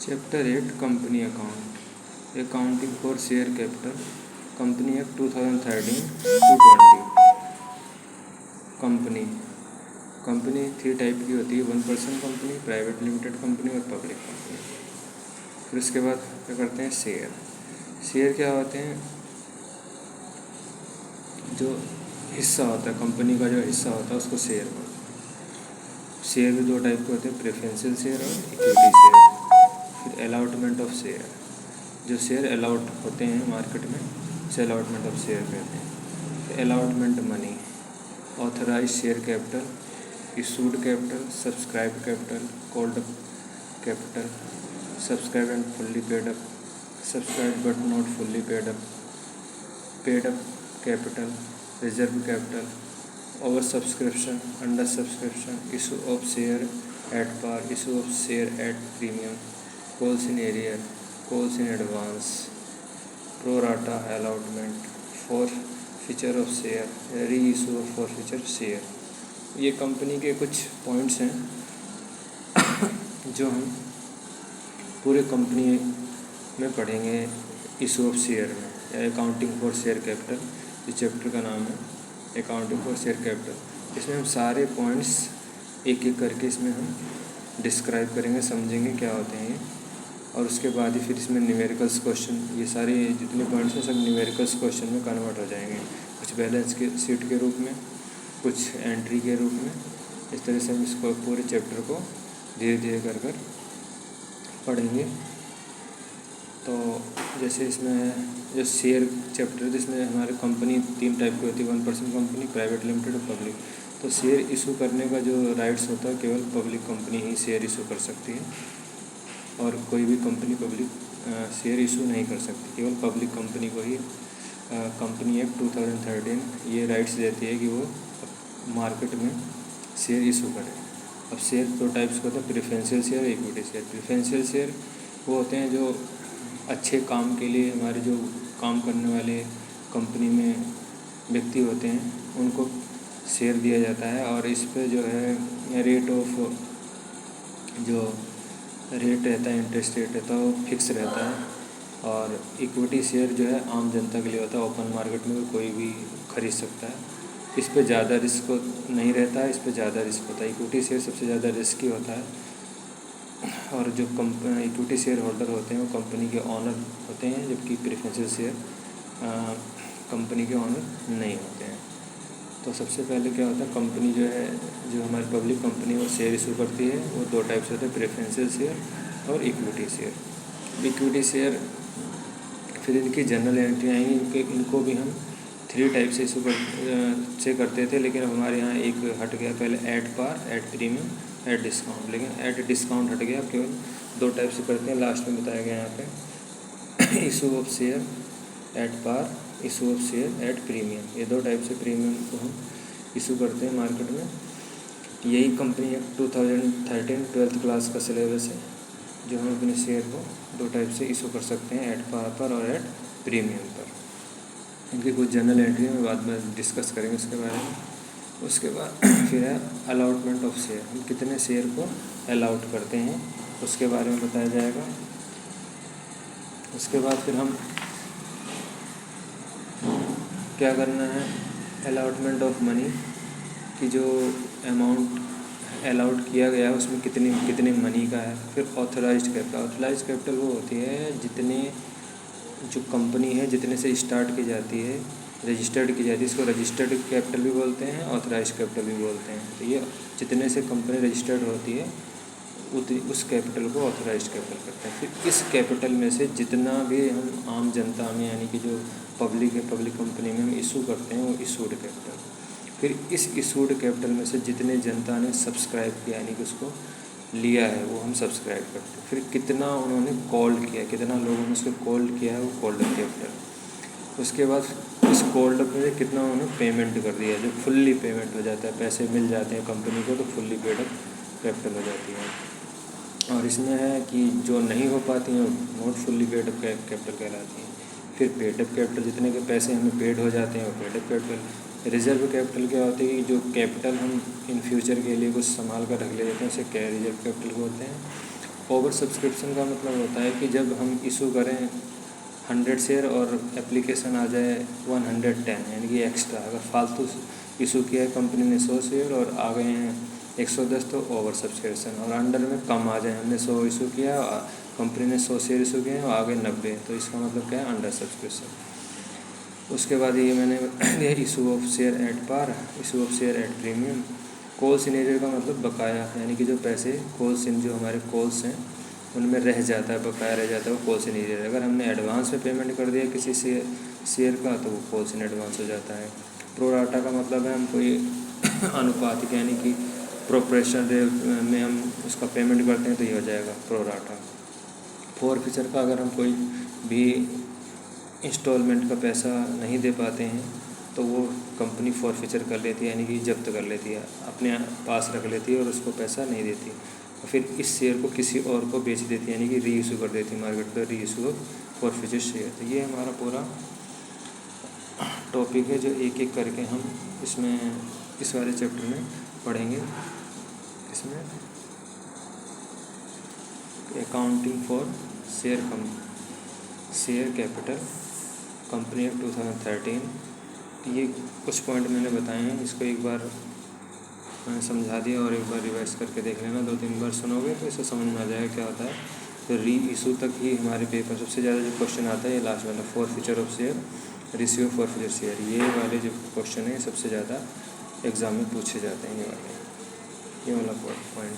Chapter 8 company account accounting for share capital company act 2013 to 20। Company 3 type की होती है, 1 person company, private limited company और public company. फिर उसके बाद क्या करते हैं, शेयर क्या होते हैं, जो हिस्सा होता है कंपनी का, जो हिस्सा होता है उसको शेयर बोलते हैं। शेयर भी 2 टाइप के होते हैं, प्रेफरेंशियल शेयर और इक्विटी शेयर। फिर अलॉटमेंट ऑफ शेयर, जो शेयर अलाउट होते हैं मार्केट में उसे अलॉटमेंट ऑफ शेयर कहते हैं। Allotment money, authorise share capital, issued capital, subscribe capital, called capital, subscribe and fully paid up, subscribe but not fully paid up capital, reserve capital, over subscription, under subscription, issue of share at par, issue of share at premium, calls in arrear, calls in advance, pro rata allotment, forfeiture of share, reissue of forfeiture share. ये company के कुछ points हैं जो हम पूरे company में पढ़ेंगे। Issue of share में, या अकाउंटिंग फॉर शेयर कैपिटल, इस चैप्टर का नाम है अकाउंटिंग फॉर शेयर कैपिटल। इसमें हम सारे पॉइंट्स एक एक करके इसमें हम डिस्क्राइब करेंगे, समझेंगे क्या होते हैं ये। और उसके बाद ही फिर इसमें न्यूमेरिकल्स क्वेश्चन, ये सारे जितने पॉइंट्स हैं सब न्यूमेरिकल्स क्वेश्चन में कन्वर्ट हो जाएंगे, कुछ बैलेंस के शीट के रूप में, कुछ एंट्री के रूप में। इस तरह से हम इसको पूरे चैप्टर को धीरे धीरे कर पढ़ेंगे। तो जैसे इसमें जो शेयर चैप्टर, जिसमें हमारे कंपनी 3 टाइप की होती है, 1 पर्सन कंपनी, प्राइवेट लिमिटेड और पब्लिक। तो शेयर इशू करने का जो राइट्स होता है केवल पब्लिक कंपनी ही शेयर इशू कर सकती है, और कोई भी कंपनी पब्लिक शेयर इशू नहीं कर सकती, केवल पब्लिक कंपनी को ही कंपनी एक्ट 2013 ये राइट्स देती है कि वो मार्केट में शेयर इशू करे। अब शेयर 2 टाइप्स के होते हैं, प्रेफरेंशियल शेयर और इक्विटी शेयर। प्रेफरेंशियल शेयर वो होते हैं जो अच्छे काम के लिए, हमारे जो काम करने वाले कंपनी में व्यक्ति होते हैं उनको शेयर दिया जाता है, और इस पे जो है रेट रहता है, इंटरेस्ट रेट रहता है, वो फिक्स रहता है। और इक्विटी शेयर जो है आम जनता के लिए होता है, ओपन मार्केट में कोई भी खरीद सकता है। इस पे ज़्यादा रिस्क नहीं रहता है, इस पे ज़्यादा रिस्क होता है। इक्विटी शेयर सबसे ज़्यादा रिस्की होता है, और जो इक्विटी शेयर होल्डर होते हैं वो कंपनी के ऑनर होते हैं, जबकि प्रेफरेंशियल शेयर कंपनी के ऑनर नहीं होते हैं। तो सबसे पहले क्या होता है, कंपनी जो है, जो हमारी पब्लिक कंपनी वो शेयर इशू करती है, वो 2 टाइप से होते हैं, प्रेफरेंशियल शेयर और इक्विटी शेयर। इक्विटी शेयर फिर इनकी जनरल एंट्री आएंगी, इनको भी हम 3 टाइप से इशू करते थे, लेकिन अब हमारे यहाँ एक हट गया, पहले at par, at premium, at discount. लेकिन एट डिस्काउंट हट गया, केवल 2 टाइप से करते हैं, लास्ट में बताया गया यहाँ पे issue of share at par, issue of share at premium. ये 2 टाइप से प्रीमियम को हम इशू करते हैं मार्केट में। यही कंपनी एक्ट 2013 12th क्लास का सिलेबस है, जो हम अपने शेयर को 2 टाइप से इशू कर सकते हैं, एट पार पर और एट प्रीमियम पर। इनकी कुछ जनरल एंट्री में बाद में डिस्कस करेंगे उसके बारे में। उसके बाद फिर है अलॉटमेंट ऑफ शेयर, हम कितने शेयर को अलाउट करते हैं उसके बारे में बताया जाएगा। उसके बाद फिर हम क्या करना है, अलॉटमेंट ऑफ मनी की जो अमाउंट अलाउट किया गया है उसमें कितने मनी का है। फिर ऑथराइज्ड कैपिटल वो होती है जितने, जो कंपनी है जितने से स्टार्ट की जाती है, रजिस्टर्ड की जाती है, इसको रजिस्टर्ड कैपिटल भी बोलते हैं, ऑथराइज्ड कैपिटल भी बोलते हैं। तो ये जितने से कंपनी रजिस्टर्ड होती है उस कैपिटल को ऑथराइज्ड कैपिटल करते हैं। फिर इस कैपिटल में से जितना भी हम आम जनता में, यानी कि जो पब्लिक है, पब्लिक कंपनी में हम इशू करते हैं, वो इशूड कैपिटल। फिर इस इशूड कैपिटल में से जितने जनता ने सब्सक्राइब किया, यानी कि उसको लिया है, वो हम सब्सक्राइब करते हैं। फिर कितना उन्होंने कॉल्ड किया, कितना लोगों ने उसको कॉल्ड किया है, वो कॉल्ड कैपिटल। उसके बाद इस कॉल्ड पे कितना उन्होंने पेमेंट कर दिया, जो फुल्ली पेमेंट हो जाता है, पैसे मिल जाते हैं कंपनी को, तो फुल्ली पेड अप कैपिटल हो जाती है। और इसमें है कि जो नहीं हो पाती हैं वो not fully paid up capital कहलाती हैं। फिर पेड अप कैपिटल, जितने के पैसे हमें पेड हो जाते हैं वो paid up capital. Reserve capital क्या होती है कि जो कैपिटल हम इन फ्यूचर के लिए कुछ संभाल कर रख ले जाते हैं, उसे क्या रिजर्व कैपिटल बोलते हैं। ओवर सब्सक्रिप्शन का मतलब होता है कि जब हम इशू करें 100 शेयर और एप्लीकेशन आ जाए 110, यानी कि एक्स्ट्रा। अगर फालतू इशू किया है कंपनी ने 100 शेयर और आ गए हैं 110 तो ओवर सब्सक्रिप्शन। और अंडर में कम आ जाए, हमने 100 इशू किया, कंपनी ने 100 शेयर इशू किए हैं और आ गए 90, तो इसका मतलब क्या है, अंडर सब्सक्रिप्शन। उसके बाद ये मैंने issue of share at par, issue of share at premium. Calls in arrear का मतलब बकाया, यानी कि जो पैसे कॉल्स इन, जो हमारे कॉल्स हैं उनमें रह जाता है, बकाया रह जाता है, वो कॉल्स इन एरियर। अगर हमने एडवांस में पेमेंट कर दिया किसी शेयर का तो वो कॉल्स इन एडवांस हो जाता है। प्रो राटा का मतलब है हम कोई अनुपातिक, यानी कि प्रोपोर्शन में हम उसका पेमेंट करते हैं तो ये हो जाएगा प्रो राटा। फॉर फीचर का, अगर हम कोई भी इंस्टॉलमेंट का पैसा नहीं दे पाते हैं तो वो कंपनी फॉर फीचर कर लेती है, यानी कि जब्त कर लेती है, अपने पास रख लेती है और उसको पैसा नहीं देती, और फिर इस शेयर को किसी और को बेच देती है, यानी कि री इशू कर देती है मार्केट पर, री issue of forfeiture share. तो ये हमारा पूरा टॉपिक है जो एक एक करके हम इसमें इस वाले चैप्टर में पढ़ेंगे। इसमें accounting for share capital company act 2013, ये कुछ पॉइंट मैंने बताए हैं, इसको एक बार मैंने समझा दिया और एक बार रिवाइज करके देख लेना, 2-3 बार सुनोगे तो इससे समझ में आ जाएगा क्या होता है। तो री इशू तक ही हमारे पेपर सबसे ज़्यादा जो क्वेश्चन आता है ये लास्ट वाला, for feature of share, receive for feature share, ये वाले जो क्वेश्चन है सबसे ज़्यादा एग्ज़ाम में पूछे जाते हैं, ये वाला पॉइंट।